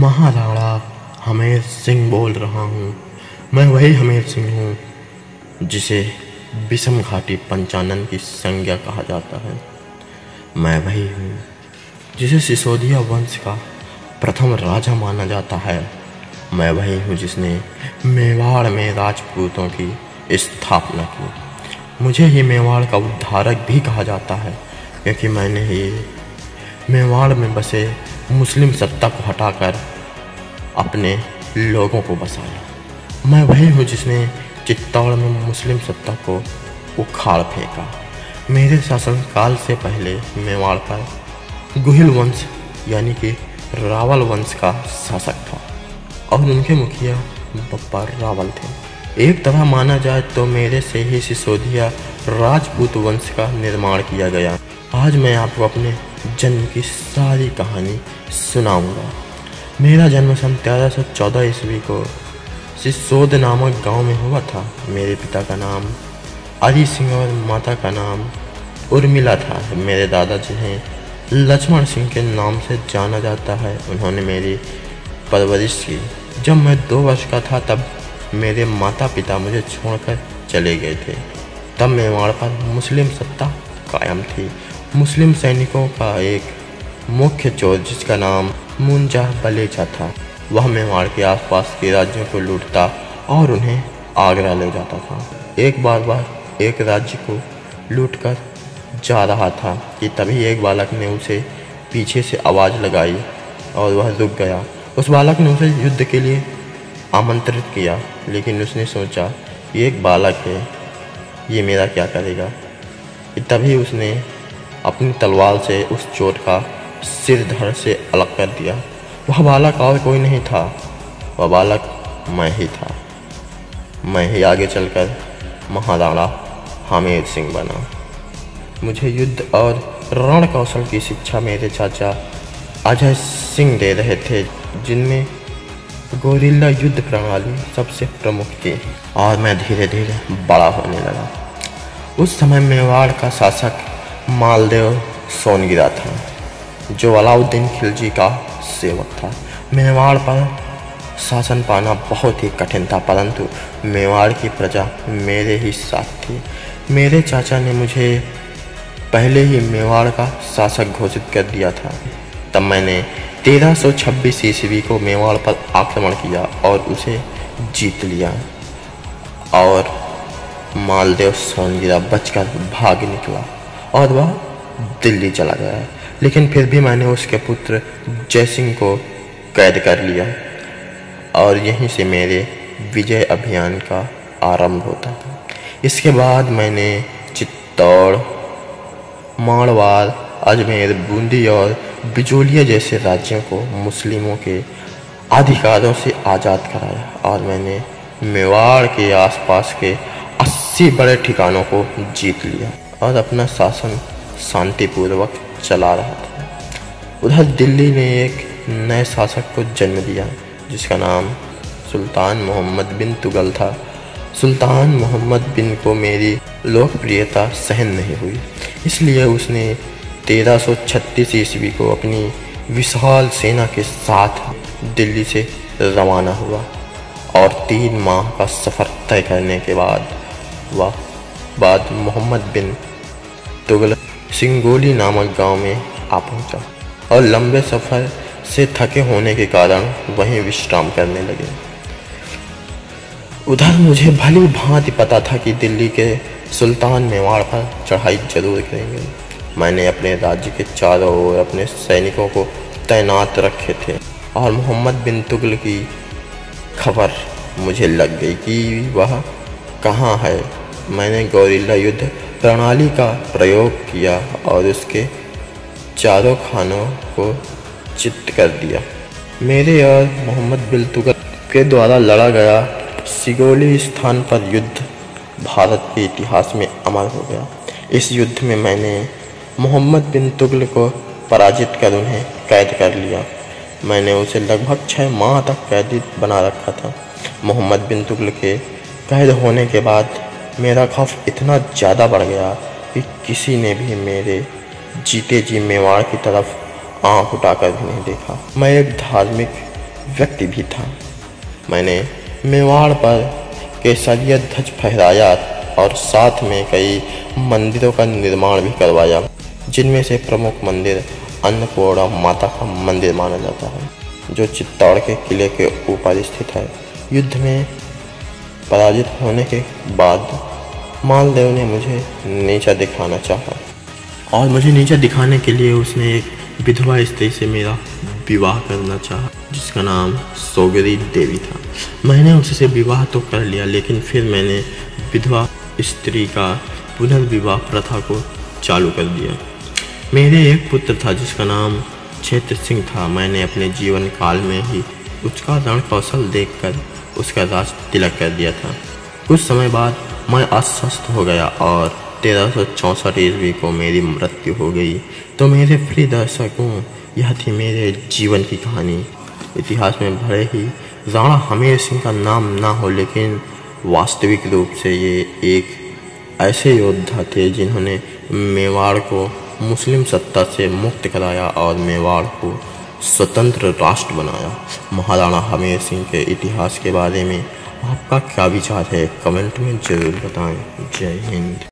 महाराणा हमेर सिंह बोल रहा हूँ। मैं वही हमेर सिंह हूँ जिसे विषम घाटी पंचानन की संज्ञा कहा जाता है। मैं वही हूँ जिसे सिसोदिया वंश का प्रथम राजा माना जाता है। मैं वही हूँ जिसने मेवाड़ में राजपूतों की स्थापना की। मुझे ही मेवाड़ का उद्धारक भी कहा जाता है, क्योंकि मैंने ही मेवाड़ में बसे मुस्लिम सत्ता को हटाकर अपने लोगों को बसाया। मैं वही हूँ जिसने चित्तौड़ में मुस्लिम सत्ता को उखाड़ फेंका। मेरे शासनकाल से पहले मेवाड़ पर गुहिल वंश यानी कि रावल वंश का शासक था और उनके मुखिया बप्पा रावल थे। एक तरह माना जाए तो मेरे से ही सिसोदिया राजपूत वंश का निर्माण किया गया। आज मैं आपको अपने जन्म की सारी कहानी सुनाऊंगा। मेरा जन्म सन 1314 ईस्वी को सिसोद नामक गांव में हुआ था। मेरे पिता का नाम अरी सिंह और माता का नाम उर्मिला था। मेरे दादा जिन्हें लक्ष्मण सिंह के नाम से जाना जाता है, उन्होंने मेरी परवरिश की। जब मैं 2 वर्ष का था तब मेरे माता पिता मुझे छोड़कर चले गए थे। तब मेवाड़ पर मुस्लिम सत्ता कायम थी। मुस्लिम सैनिकों का एक मुख्य चोर जिसका नाम मुंजा बलेचा था, वह मेवाड़ के आसपास के राज्यों को लूटता और उन्हें आगरा ले जाता था। एक बार एक राज्य को लूटकर जा रहा था कि तभी एक बालक ने उसे पीछे से आवाज़ लगाई और वह रुक गया। उस बालक ने उसे युद्ध के लिए आमंत्रित किया, लेकिन उसने सोचा ये एक बालक है, ये मेरा क्या करेगा। तभी उसने अपनी तलवार से उस चोर का सिर धड़ से अलग कर दिया। वह बालक और कोई नहीं था, वह बालक मैं ही था। मैं ही आगे चलकर महाराणा हमेर सिंह बना। मुझे युद्ध और रण कौशल की शिक्षा मेरे चाचा अजय सिंह दे रहे थे, जिनमें गोरिल्ला युद्ध प्रणाली सबसे प्रमुख थी। और मैं धीरे धीरे बड़ा होने लगा। उस समय मेवाड़ का शासक मालदेव सोनगिरा था, जो अलाउद्दीन खिलजी का सेवक था। मेवाड़ पर शासन पाना बहुत ही कठिन था, परंतु मेवाड़ की प्रजा मेरे ही साथ थी। मेरे चाचा ने मुझे पहले ही मेवाड़ का शासक घोषित कर दिया था। तब मैंने 1326 ईस्वी को मेवाड़ पर आक्रमण किया और उसे जीत लिया और मालदेव सोनगिरा बचकर भाग निकला और वह दिल्ली चला गया। लेकिन फिर भी मैंने उसके पुत्र जयसिंह को कैद कर लिया और यहीं से मेरे विजय अभियान का आरंभ होता है। इसके बाद मैंने चित्तौड़, मारवाड़, अजमेर, बूंदी और बिजोलिया जैसे राज्यों को मुस्लिमों के अधिकारों से आज़ाद कराया और मैंने मेवाड़ के आसपास के 80 बड़े ठिकानों को जीत लिया और अपना शासन शांतिपूर्वक चला रहा था। उधर दिल्ली ने एक नए शासक को जन्म दिया जिसका नाम सुल्तान मोहम्मद बिन तुगल था। सुल्तान मोहम्मद बिन को मेरी लोकप्रियता सहन नहीं हुई, इसलिए उसने 1336 ईस्वी को अपनी विशाल सेना के साथ दिल्ली से रवाना हुआ और 3 माह का सफ़र तय करने के बाद मोहम्मद बिन तुगलक सिंगोली नामक गांव में आ पहुंचा और लंबे सफ़र से थके होने के कारण वहीं विश्राम करने लगे। उधर मुझे भली भांति पता था कि दिल्ली के सुल्तान मेवाड़ पर चढ़ाई जरूर करेंगे। मैंने अपने राज्य के चारों ओर अपने सैनिकों को तैनात रखे थे और मोहम्मद बिन तुगल की खबर मुझे लग गई कि वह कहाँ है। मैंने गोरिल्ला युद्ध प्रणाली का प्रयोग किया और उसके चारों खानों को चित्त कर दिया। मेरे और मोहम्मद बिन तुगल के द्वारा लड़ा गया सिगोली स्थान पर युद्ध भारत के इतिहास में अमर हो गया। इस युद्ध में मैंने मोहम्मद बिन तुगल को पराजित कर उन्हें कैद कर लिया। मैंने उसे लगभग 6 माह तक कैदी बना रखा था। मोहम्मद बिन तुगल के कैद होने के बाद मेरा खौफ इतना ज़्यादा बढ़ गया कि किसी ने भी मेरे जीते जी मेवाड़ की तरफ आँख उठाकर भी नहीं देखा। मैं एक धार्मिक व्यक्ति भी था। मैंने मेवाड़ पर केसरिया ध्वज फहराया और साथ में कई मंदिरों का निर्माण भी करवाया, जिनमें से प्रमुख मंदिर अन्नपूर्णा माता का मंदिर माना जाता है, जो चित्तौड़ के किले के ऊपर स्थित है। युद्ध में पराजित होने के बाद मालदेव ने मुझे नीचा दिखाना चाहा और मुझे नीचा दिखाने के लिए उसने एक विधवा स्त्री से मेरा विवाह करना चाहा, जिसका नाम सोगरी देवी था। मैंने उससे विवाह तो कर लिया, लेकिन फिर मैंने विधवा स्त्री का पुनर्विवाह प्रथा को चालू कर दिया। मेरे एक पुत्र था जिसका नाम क्षेत्र सिंह था। मैंने अपने जीवन काल में ही उसका रण कौशल देखकर उसका राज तिलक कर दिया था। कुछ समय बाद मैं अस्वस्थ हो गया और 1364 ईस्वी को मेरी मृत्यु हो गई। तो मेरे प्रिय दर्शकों, यह थी मेरे जीवन की कहानी। इतिहास में भले ही राणा हमीर सिंह का नाम ना हो, लेकिन वास्तविक रूप से ये एक ऐसे योद्धा थे जिन्होंने मेवाड़ को मुस्लिम सत्ता से मुक्त कराया और मेवाड़ को स्वतंत्र राष्ट्र बनाया। महाराणा हमीर सिंह के इतिहास के बारे में आपका क्या विचार है, कमेंट में जरूर बताएं। जय हिंद।